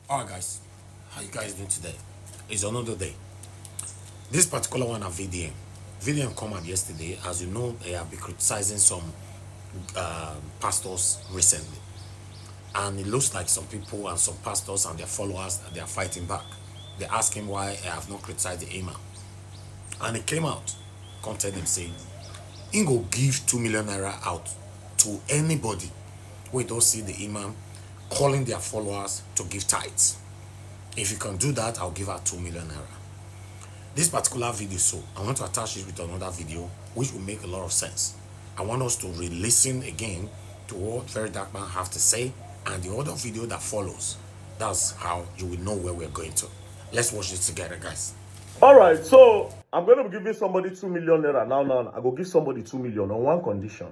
Alright guys, how you guys doing today? It's another day. This particular one at VDM. VDM come out yesterday. As you know, they have been criticizing some pastors recently. And it looks like some people and some pastors and their followers, they are fighting back. They ask him why I have not criticized the imam. And he came out, content him saying, he go give 2 million naira out to anybody who don't see the imam calling their followers to give tithes. If you can do that, I'll give out 2 million naira. This particular video, so I want to attach it with another video which will make a lot of sense. I want us to re-listen again to what Very Dark Man have to say, and the other video that follows. That's how you will know where we're going to. Let's watch this together, guys. All right, so I'm going to be giving somebody 2 million naira now. I go give somebody 2 million on one condition.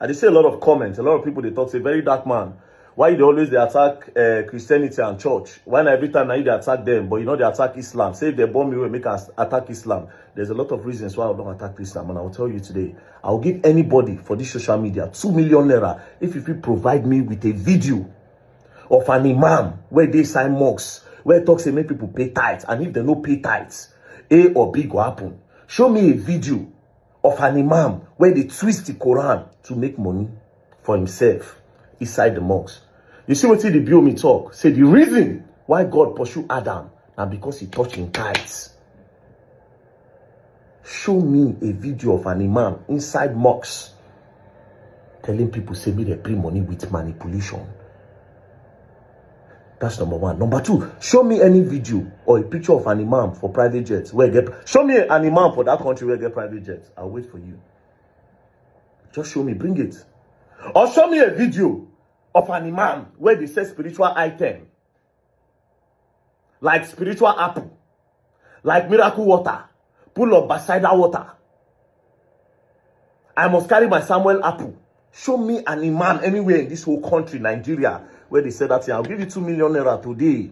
I just see a lot of comments. A lot of people, they talk, say, Very Dark Man, why they always they attack Christianity and church? Why every time now they attack them, but they attack Islam? Say if they bomb me, we make us attack Islam. There's a lot of reasons why I don't attack Islam, and I will tell you today. I'll give anybody for this social media 2 million naira if you provide me with a video of an imam where they sign mosques, where talks say make people pay tithes, and if they no pay tithes, A or B go happen. Show me a video of an imam where they twist the Quran to make money for himself inside the mosque. You see what the Biomi talk? Say the reason why God pursue Adam and because he touched him tithes. Show me a video of an imam inside mosques telling people say me they pay money with manipulation. That's number one. Number two, show me any video or a picture of an imam for private jets. Show me an imam for that country where get private jets. I'll wait for you. Just show me, bring it. Or show me a video of an imam where they say spiritual item. Like spiritual apple. Like miracle water. Pull up Bethesda water. I must carry my Samuel apple. Show me an imam anywhere in this whole country, Nigeria, where they said that, I'll give you 2 million naira today.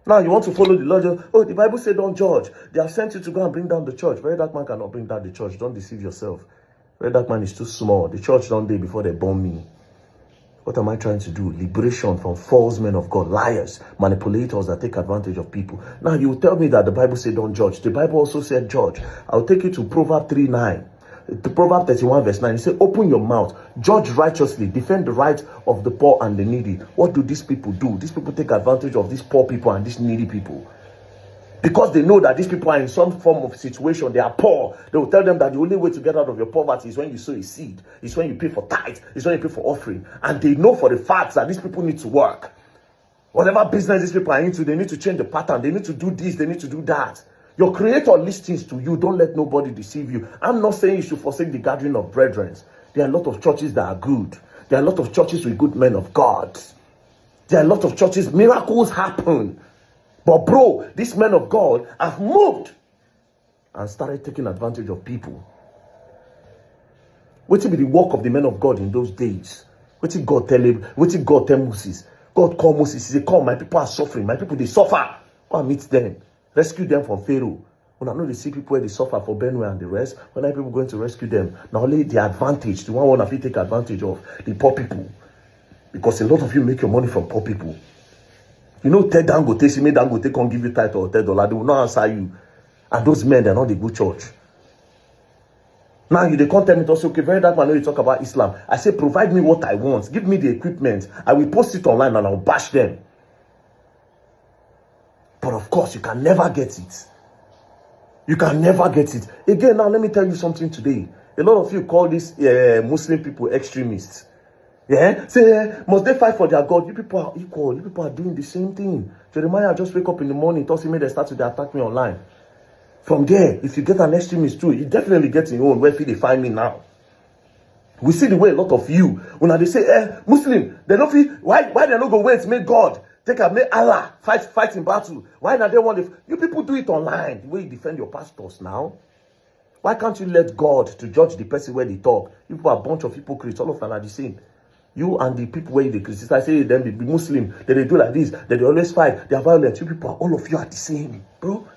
Now you want to follow the law. Oh, the Bible said don't judge. They have sent you to go and bring down the church. Very Dark Man cannot bring down the church. Don't deceive yourself. Very Dark Man is too small. The church don't day before they bomb me. What am I trying to do? Liberation from false men of God, liars, manipulators that take advantage of people. Now you will tell me that the Bible said don't judge. The Bible also said judge. I'll take you to Proverbs 3:9. To Proverbs 31 verse 9, it says, open your mouth, judge righteously, defend the right of the poor and the needy. What do these people do? These people take advantage of these poor people and these needy people. Because they know that these people are in some form of situation, they are poor. They will tell them that the only way to get out of your poverty is when you sow a seed, is when you pay for tithe, is when you pay for offering. And they know for the fact that these people need to work. Whatever business these people are into, they need to change the pattern. They need to do this, they need to do that. Your creator listens to you. Don't let nobody deceive you. I'm not saying you should forsake the gathering of brethren. There are a lot of churches that are good. There are a lot of churches with good men of God. There are a lot of churches, miracles happen. But bro, these men of God have moved and started taking advantage of people. What will be the work of the men of God in those days? What did God tell him? What did God tell Moses? God called Moses. He said, come, my people are suffering. My people, they suffer. Go and meet them. Rescue them from Pharaoh. When I know they see people where they suffer for Benue and the rest, when are people going to rescue them? Now only the advantage, the one if you take advantage of the poor people. Because a lot of you make your money from poor people. You know, Ted Dangote, see me Dangote can't give you title or $10. They will not answer you. And those men, they're not the good church. Now you they can't tell me to say, okay, Very Dark Man, when you talk about Islam. I say, provide me what I want. Give me the equipment. I will post it online and I'll bash them. But of course, you can never get it. You can never get it. Again, now let me tell you something today. A lot of you call these Muslim people extremists. Yeah? Say, must they fight for their God? You people are equal. You people are doing the same thing. Jeremiah just wake up in the morning, thought he made they start to attack me online. From there, if you get an extremist too, you definitely get your own. Where they find me now? We see the way a lot of you, when they say, Muslim, they don't feel, why they not go wait, make God. Make Allah fight in battle. Why not they want to? You people do it online. The way you defend your pastors now. Why can't you let God to judge the person where they talk? You people are a bunch of hypocrites. All of them are the same. You and the people where they criticize, say them be Muslim, that they do like this, that they always fight, they are violent. You people, all of you are the same, bro.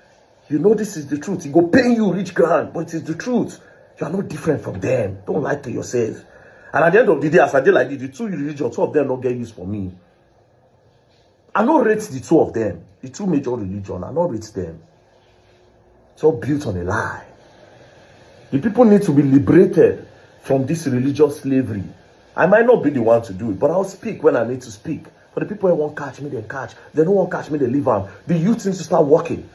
You know this is the truth. It go pay you rich grand, but it is the truth. You are not different from them. Don't lie to yourself. And at the end of the day, as I did like this, the two religions, two of them don't get used for me. I don't rate the two of them. The two major religions, I don't rate them. It's all built on a lie. The people need to be liberated from this religious slavery. I might not be the one to do it, but I'll speak when I need to speak. For the people who won't catch me, they catch. They don't want to catch me, they leave them. The youth needs to start working.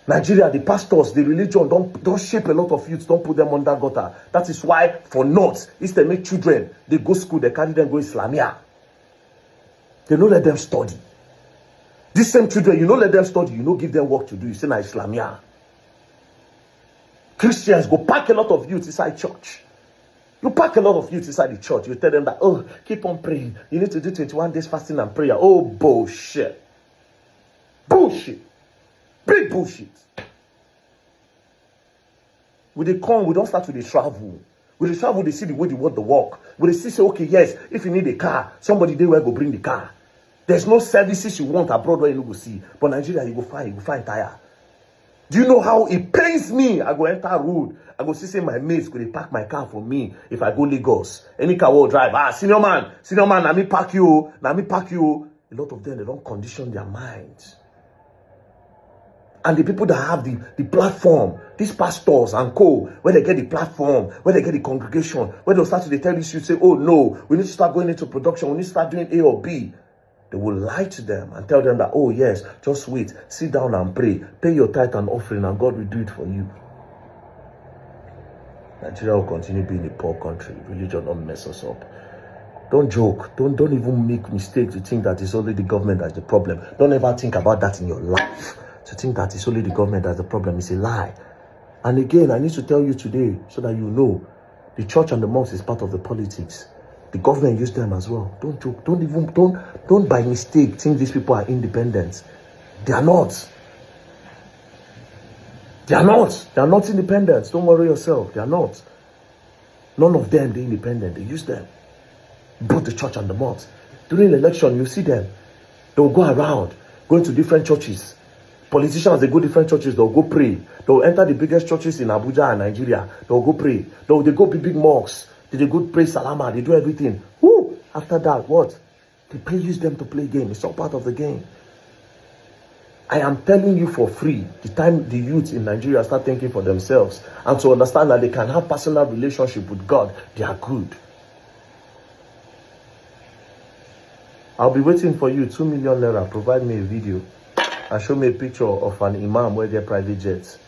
Nigeria, the pastors, the religion, don't shape a lot of youths, don't put them under gutter. That is why, for North, instead they make children, they go school, they carry them go Islamia. They don't let them study. These same children, you don't let them study, you don't give them work to do, you say na Islamia. Christians go pack a lot of youth inside church. You pack a lot of youth inside the church, you tell them that, oh, keep on praying. You need to do 21 days fasting and prayer. Oh, bullshit. Bullshit. Big bullshit. When they come, we don't start with the travel. When they travel, they see the way they want to walk. When they see, say, okay, yes, if you need a car, somebody there will go bring the car. There's no services you want abroad where you go see. But Nigeria, you go find tire. Do you know how it pains me? I go enter road. I go see, say, my mates, go they park my car for me if I go Lagos. Any car will drive. Ah, senior man, na me park you. A lot of them, they don't condition their minds. And the people that have the platform, these pastors and co, where they get the platform, where they get the congregation, where they'll start to tell you, say, oh no, we need to start going into production, we need to start doing A or B. They will lie to them and tell them that, oh yes, just wait, sit down and pray, pay your tithe and offering and God will do it for you. Nigeria will continue being a poor country. Religion don't mess us up. Don't joke. Don't even make mistakes to think that it's only the government that's the problem. Don't ever think about that in your life. To think that it's only the government that's the problem is a lie. And again, I need to tell you today so that you know the church and the mosque is part of the politics. The government use them as well. Don't joke. Don't by mistake think these people are independent. They are not. They are not. They are not independent. Don't worry yourself. They are not. None of them are independent. They use them. Both the church and the mosque. During the election, you see them. They'll go around, going to different churches. Politicians, they go different churches, they'll go pray. They'll enter the biggest churches in Abuja and Nigeria. They'll go pray. They go big mosques. They go pray Salama. They do everything. Woo! After that, what? They use them to play game. It's all part of the game. I am telling you for free, the time the youth in Nigeria start thinking for themselves and to understand that they can have personal relationship with God, they are good. I'll be waiting for you, 2 million naira. Provide me a video and show me a picture of an imam where they're private jets.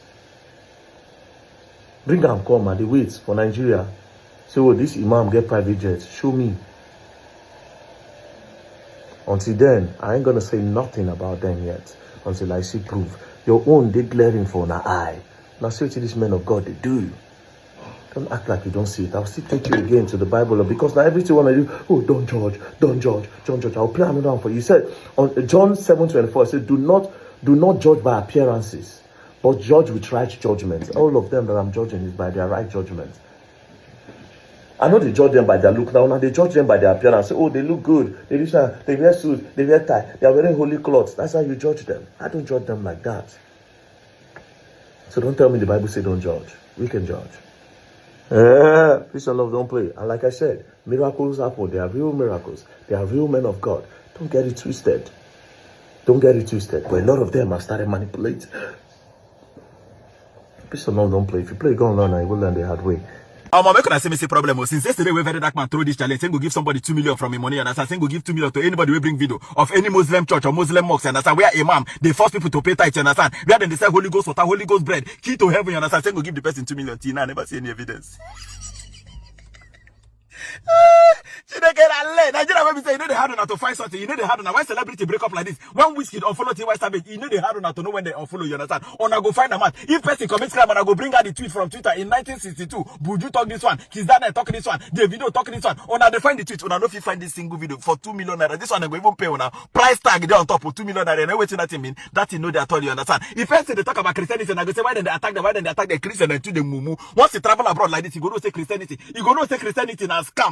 Bring them, come, and they wait for Nigeria. Say, oh, this imam get private jets. Show me. Until then, I ain't gonna say nothing about them yet. Until I see proof. Your own, they glaring for an eye. Now say to these men of God, they do. Don't act like you don't see it. I'll still take you again to the Bible. Because now everything when I do, oh, don't judge. I'll play another one for you. He said, on John 7:24, it said, do not judge by appearances, but judge with right judgment. All of them that I'm judging is by their right judgment. I know they judge them by their look. Now they judge them by their appearance. Oh, they look good. They wear suits. They wear tie. They are wearing holy clothes. That's how you judge them. I don't judge them like that. So don't tell me the Bible says don't judge. We can judge. Peace and love, don't play. And like I said, miracles happen. They are real miracles. They are real men of God. Don't get it twisted. Don't get it twisted. But a lot of them have started manipulating. Peace and love, don't play. If you play, go online and you will learn the hard way. Make una say me say problem. Since yesterday we very dark man throw this challenge, saying go give somebody 2 million from his money, and I saying go give 2 million to anybody who bring video of any Muslim church or Muslim mosque, and I where imam they force people to pay tithe, you understand? Where then they say Holy Ghost water, Holy Ghost bread, key to heaven, you understand? Saying go give the person 2 million. Tina, I never see any evidence. She don't get a leg. Nigeria when we say you know they hard enough to find something, you know they hard enough. Why celebrity break up like this? One whiskey unfollow T.Y. Savage, you know they hard enough to know when they unfollow, you understand? Or I go find a man. If person commits crime and I go bring out the tweet from Twitter in 1962, Buju talk this one, Kizdana talk this one, the video talking this one. Or they find the tweet, or I know if you find this single video for 2 million naira. This one I go even pay on a price tag there on top of 2 million naira. And waiting that mean that you know they are told you understand. If person they talk about Christianity and I go say why then they attack them, why then they attack the Christian and to the mumu. Once you travel abroad like this, you go to say Christianity. You go to say Christianity now scam.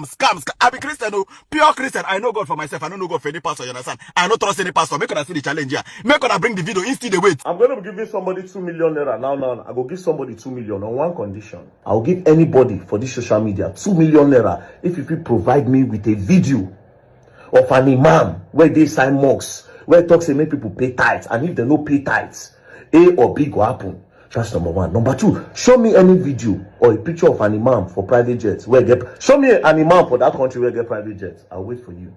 I be Christian, oh, pure Christian. I know God for myself. I don't know God for any pastor, you understand? I don't trust any pastor. Make us see the challenge here. Make us bring the video instead the wait. I'm going to be giving somebody 2 million naira now. I will give somebody 2 million on one condition. I'll give anybody for this social media 2 million naira if you provide me with a video of an imam where they sign mosques, where talk say make people pay tithes, and if they no pay tithes, A or B go happen. That's number one. Number two, show me any video or a picture of an imam for private jets where get, show me an imam for that country where get private jets. I'll wait for you.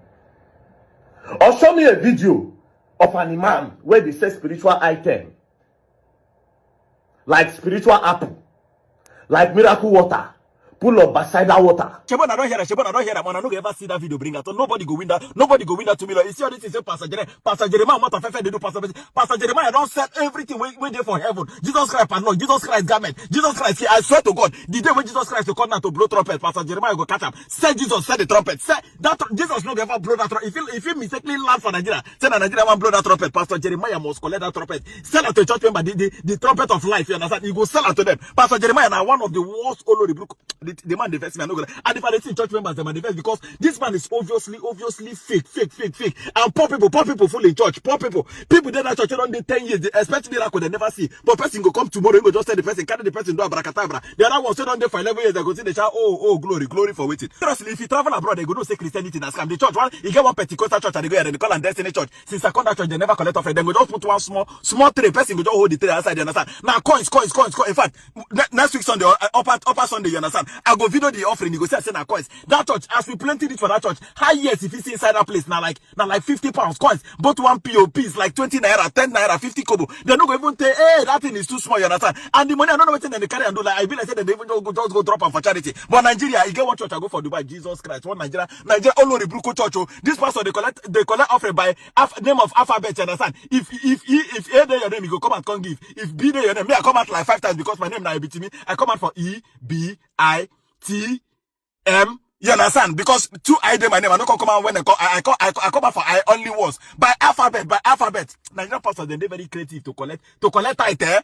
Or show me a video of an imam where they say spiritual item, like spiritual apple, like miracle water, pull up beside that water. Shebon, I don't hear that. Shebon, I don't hear that. Man, I don't ever see that video bring out. Nobody go win that. Nobody go win that 2 million. You see all this is Pastor Jeremiah, what of they do Pastor Jeremiah don't sell everything when they for heaven. Jesus Christ padlock, Jesus Christ garment, Jesus Christ. I swear to God, the day when Jesus Christ to come now to blow trumpet, Pastor Jeremiah go catch up. Say Jesus, say the trumpet. Say that Jesus no ever blow that trumpet. If he mistakenly land for Nigeria, say that Nigeria want blow that trumpet. Pastor Jeremiah must collect that trumpet. Sell it to church member, the trumpet of life. You understand? You go sell it to them. Pastor Jeremiah now one of the worst Olori the man defends me. I'm not gonna. And if I see church members, they defense because this man is obviously fake. And poor people full in church. Poor people there that church don't 10 years. They expect miracle they never see. But person go come tomorrow, he go just tell the person, carry the person do abracadabra. The other one say don't there for 11 years. They go see the child. Oh, glory for waiting. Seriously, if you travel abroad, they go do say Christianity na scam. The church one, you get one Pentecostal church and they go and they call and Destiny Church. Since I come that church, they never collect offering. Then go just put one small tray. Person go just hold the tray outside. You understand? Now coins. In fact, next week Sunday, upper Sunday, you understand? I go video the offering. You go say na coins. That church, as we planted it for that church, high years if you see inside that place, now like 50 pounds coins. Both one POP is like 20 naira, 10 naira, 50 kobo. They're not going to even say, hey, that thing is too small, you understand? And the money, I don't know what they carry and do. Like I feel like they even just go drop them for charity. But Nigeria, you get one church I go for Dubai, Jesus Christ. One Nigeria all over Bruco church. Oh, this pastor they collect offering by name of alphabet, you understand? If A there your name, you go come and come give. If B there your name, me I come out like 5 times because my name now me. I come out for E B I T M. You understand? Because 2 I dey my name. I don't come out when I come out for I only once. By alphabet. Nigerian pastors they very creative to collect title.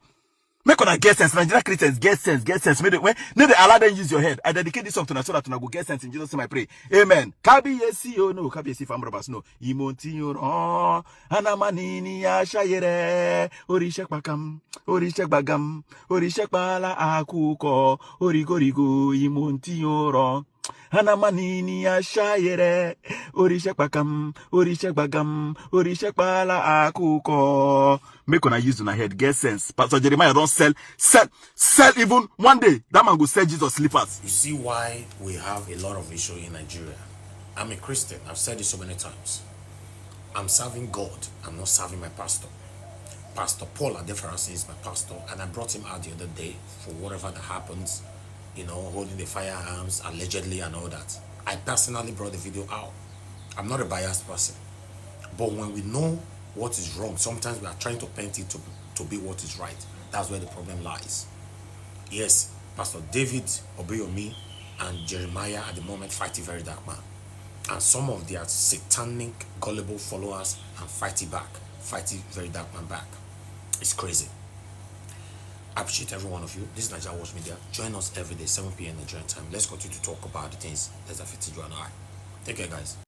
Make on a get sense. Nigerian Christians get sense. May they allow them use your head. I dedicate this up to so that you go get sense in Jesus' name I pray. Amen. Kabi yesi oh no, kabi yesi fam robbers no. Imonti yo anamanini ya shayere. Orishek bagam, orishek bala akuko, origorigo imonti yo Hanamanini ya shayere, orishek bagam, orishek bala akuko. Make on a use on a head, get sense. Pastor Jeremiah don't sell even one day. That man go sell Jesus slippers. You see why we have a lot of issue in Nigeria. I'm a Christian. I've said this so many times. I'm serving God. I'm not serving my pastor. Pastor Paul Adefarasi is my pastor, and I brought him out the other day for whatever that happens. You know, holding the firearms allegedly and all that. I personally brought the video out. I'm not a biased person. But when we know what is wrong, sometimes we are trying to paint it to be what is right. That's where the problem lies. Yes, Pastor David Obeyomi and Jeremiah at the moment fight a very dark man. And some of their satanic, gullible followers and fight a very dark man back. It's crazy. I appreciate every one of you. This is NAIJA Watch Media. Join us every day, 7 p.m. Nigerian time. Let's continue to talk about the things that affect you and I. Take care, guys.